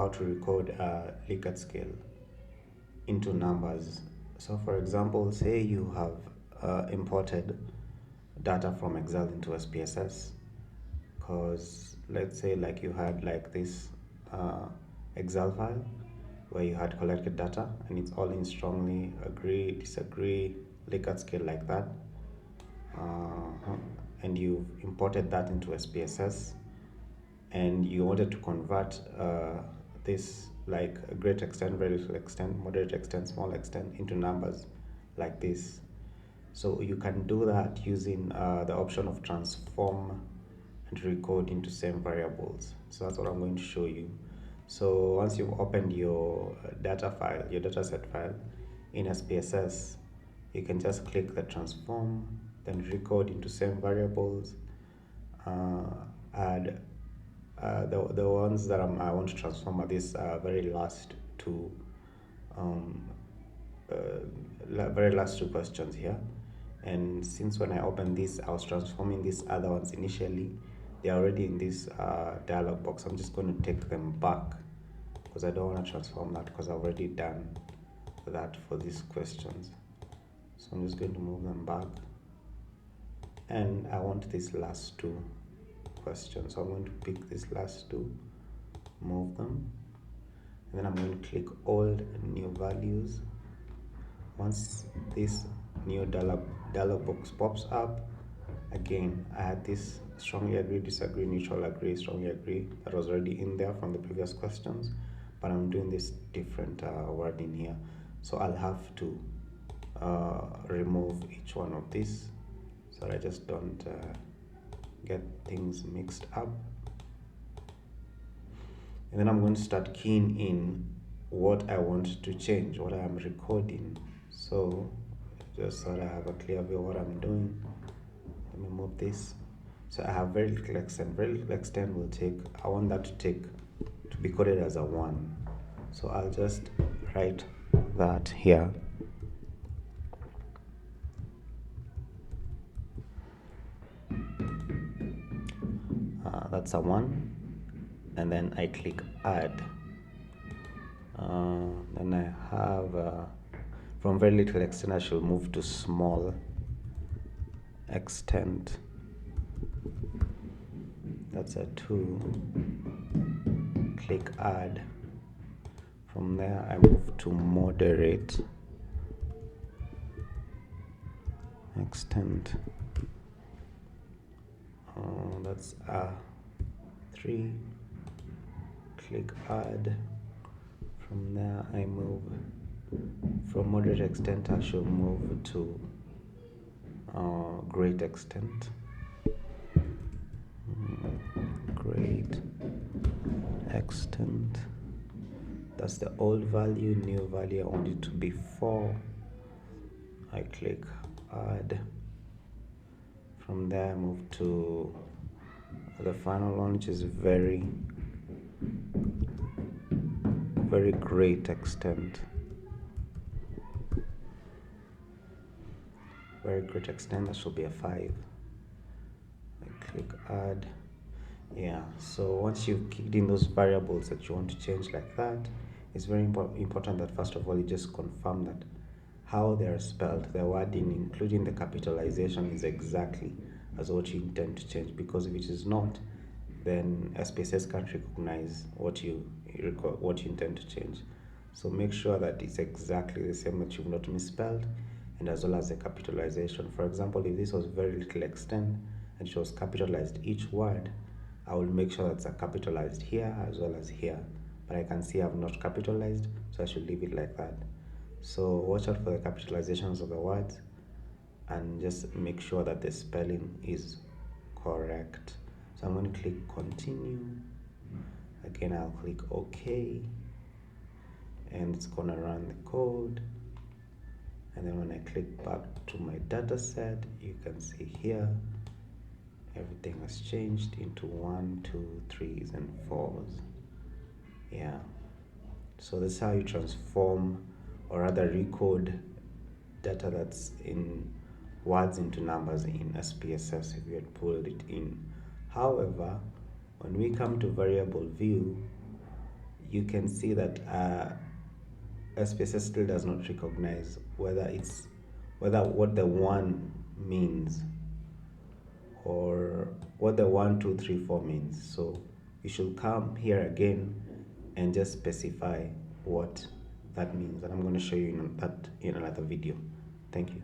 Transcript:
how to record a Likert scale into numbers. So for example, say you have imported data from Excel into SPSS, because let's say like you had like this Excel file where you had collected data and it's all in strongly agree, disagree, Likert scale like that, and you've imported that into SPSS, and you wanted to convert this like a great extent, very little extent, moderate extent, small extent into numbers like this. So you can do that using the option of transform and recode into same variables. So that's what I'm going to show you. So once you've opened your data file, your dataset file in SPSS, you can just click the transform, then recode into same variables, add the ones that I want to transform are these very last two questions here. And since when I opened this, I was transforming these other ones initially, they're already in this dialog box. I'm just going to take them back because I don't want to transform that because I've already done that for these questions. So I'm just going to move them back, and I want these last two questions, so I'm going to pick these last two, move them, and then I'm going to click old new values. Once this new dialog box pops up, again I had this strongly agree, disagree, neutral agree, strongly agree that was already in there from the previous questions, but I'm doing this different wording here, so I'll have to remove each one of these so that I just don't get things mixed up. And then I'm going to start keying in what I want to change, what I am recording. So just so that I have a clear view of what I'm doing, let me move this. So I have very little extent. Very little extent will take, I want that to be coded as a 1. So I'll just write that here. That's a 1, and then I click add. Then I have from very little extent I should move to small extent. That's a 2. Click add. From there I move to moderate extent. That's a 3. Click add. From there I move from moderate extent, I should move to great extent. Great extent. That's the old value. New value I want it to be 4. I click add. From there I move to the final one, which is very great extent. Very great extent, that should be a 5. I click add. Yeah, so once you've kicked in those variables that you want to change like that, it's very important that first of all you just confirm that how they are spelled, the wording including the capitalization is exactly as what you intend to change, because if it is not, then SPSS can't recognize what you intend to change. So make sure that it's exactly the same, that you've not misspelled, and as well as the capitalization. For example, if this was very little extent and it was capitalized each word, I will make sure that's capitalized here as well as here, but I can see I've not capitalized, so I should leave it like that. So watch out for the capitalizations of the words and just make sure that the spelling is correct. So I'm going to click continue. Again, I'll click OK, and it's going to run the code. And then when I click back to my data set, you can see here everything has changed into 1, 2, 3s, and 4s. Yeah, so this is how you transform, or rather recode, data that's in words into numbers in SPSS if you had pulled it in. However, when we come to variable view, you can see that SPSS still does not recognize whether what the 1 means or what the 1, 2, 3, 4 means. So you should come here again and just specify what that means, and I'm going to show you that in another video. Thank you.